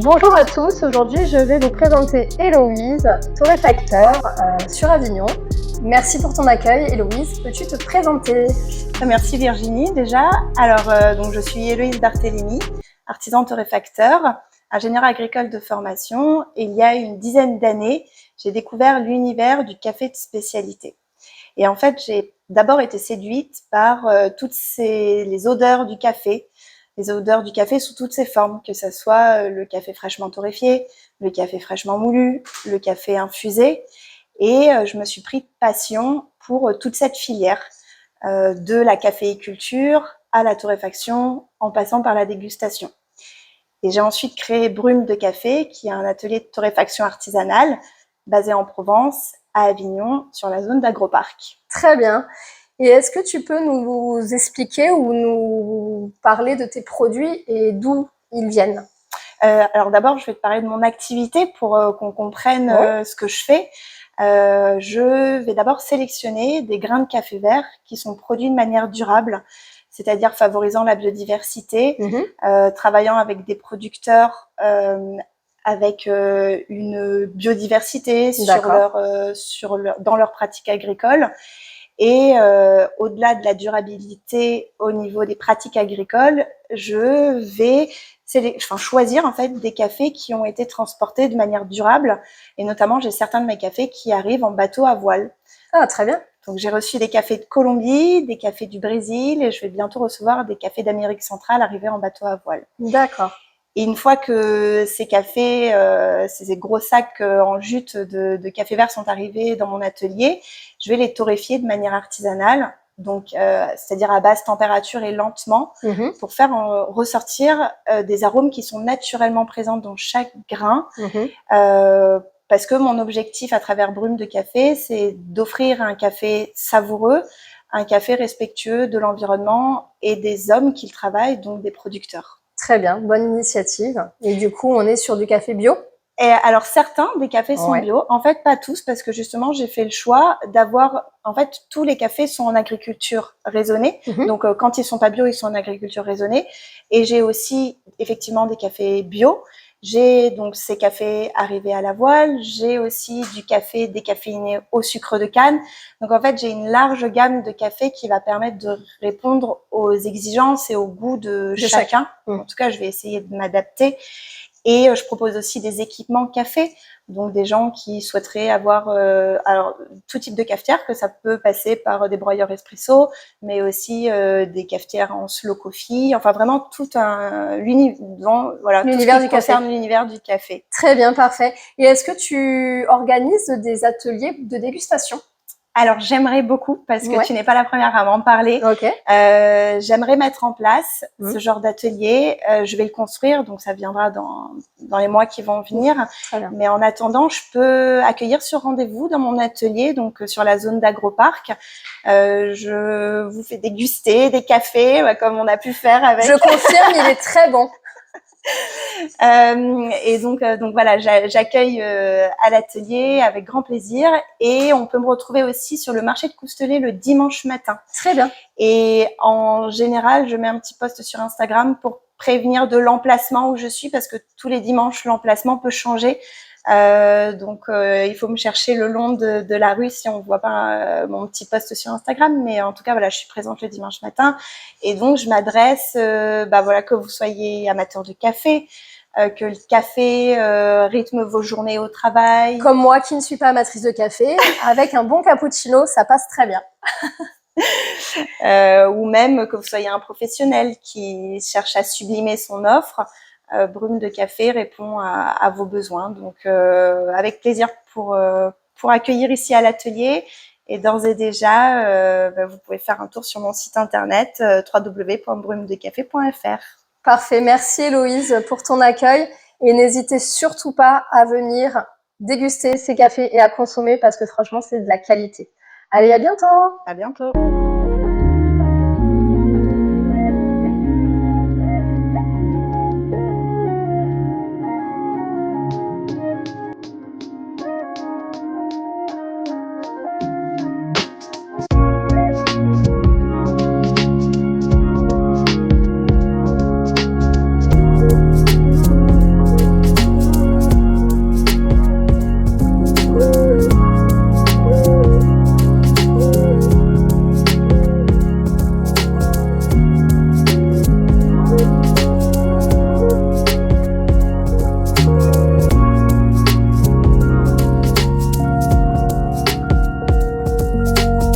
Bonjour à tous, aujourd'hui je vais vous présenter Héloïse, torréfacteur sur Avignon. Merci pour ton accueil. Héloïse, peux-tu te présenter? Merci Virginie déjà. Donc je suis Héloïse Barthélémy, artisan torréfacteur, ingénieure agricole de formation. Et il y a une dizaine d'années, j'ai découvert l'univers du café de spécialité. Et en fait, j'ai d'abord été séduite par toutes les odeurs du café, les odeurs du café sous toutes ses formes, que ce soit le café fraîchement torréfié, le café fraîchement moulu, le café infusé. Et je me suis pris de passion pour toute cette filière, de la caféiculture à la torréfaction, en passant par la dégustation. Et j'ai ensuite créé Brume de Café, qui est un atelier de torréfaction artisanale basé en Provence, à Avignon, sur la zone d'Agroparc. Très bien. Et est-ce que tu peux nous expliquer ou nous parler de tes produits et d'où ils viennent? Alors d'abord, je vais te parler de mon activité pour qu'on comprenne ce que je fais. Je vais d'abord sélectionner des grains de café vert qui sont produits de manière durable, c'est-à-dire favorisant la biodiversité, travaillant avec des producteurs avec une biodiversité dans leur pratique agricole. Et au-delà de la durabilité au niveau des pratiques agricoles, je vais choisir en fait des cafés qui ont été transportés de manière durable. Et notamment, j'ai certains de mes cafés qui arrivent en bateau à voile. Ah, très bien. Donc, j'ai reçu des cafés de Colombie, des cafés du Brésil, et je vais bientôt recevoir des cafés d'Amérique centrale arrivés en bateau à voile. D'accord. Et une fois que ces cafés, ces gros sacs en jute de café vert sont arrivés dans mon atelier, je vais les torréfier de manière artisanale, donc c'est-à-dire à basse température et lentement, pour faire ressortir des arômes qui sont naturellement présents dans chaque grain. Parce que mon objectif à travers Brume de Café, c'est d'offrir un café savoureux, un café respectueux de l'environnement et des hommes qui le travaillent, donc des producteurs. Très bien, bonne initiative. Et du coup, on est sur du café bio? Et alors, certains des cafés sont bio. En fait, pas tous, parce que justement, j'ai fait le choix d'avoir... En fait, tous les cafés sont en agriculture raisonnée. Donc, quand ils sont pas bio, ils sont en agriculture raisonnée. Et j'ai aussi, effectivement, des cafés bio. J'ai donc ces cafés arrivés à la voile. J'ai aussi du café décaféiné au sucre de canne. Donc, en fait, j'ai une large gamme de cafés qui va permettre de répondre aux exigences et aux goûts de chacun. En tout cas, je vais essayer de m'adapter. Et je propose aussi des équipements café, donc des gens qui souhaiteraient avoir alors tout type de cafetière, que ça peut passer par des broyeurs espresso, mais aussi des cafetières en slow coffee, enfin vraiment tout l'univers du café. L'univers du café. Très bien, parfait. Et est-ce que tu organises des ateliers de dégustation? Alors, j'aimerais beaucoup, parce que tu n'es pas la première à m'en parler. J'aimerais mettre en place ce genre d'atelier. Je vais le construire, donc ça viendra dans les mois qui vont venir. Mais en attendant, je peux accueillir sur rendez-vous dans mon atelier, donc sur la zone d'Agroparc. Je vous fais déguster des cafés, comme on a pu faire avec... Je confirme, il est très bon. Et donc voilà, j'accueille à l'atelier avec grand plaisir, et on peut me retrouver aussi sur le marché de Coustelet le dimanche matin. Très bien. Et en général, je mets un petit post sur Instagram pour prévenir de l'emplacement où je suis, parce que tous les dimanches, l'emplacement peut changer. Il faut me chercher le long de la rue si on voit pas mon petit post sur Instagram, mais en tout cas voilà, je suis présente le dimanche matin, et donc je m'adresse que vous soyez amateur de café, que le café rythme vos journées au travail. Comme moi qui ne suis pas amatrice de café, avec un bon cappuccino, ça passe très bien. Ou même que vous soyez un professionnel qui cherche à sublimer son offre. Brume de Café répond à vos besoins. Donc, avec plaisir pour accueillir ici à l'atelier. Et d'ores et déjà, vous pouvez faire un tour sur mon site internet www.brumedecafé.fr. Parfait. Merci Héloïse pour ton accueil. Et n'hésitez surtout pas à venir déguster ces cafés et à consommer, parce que franchement, c'est de la qualité. Allez, à bientôt! À bientôt!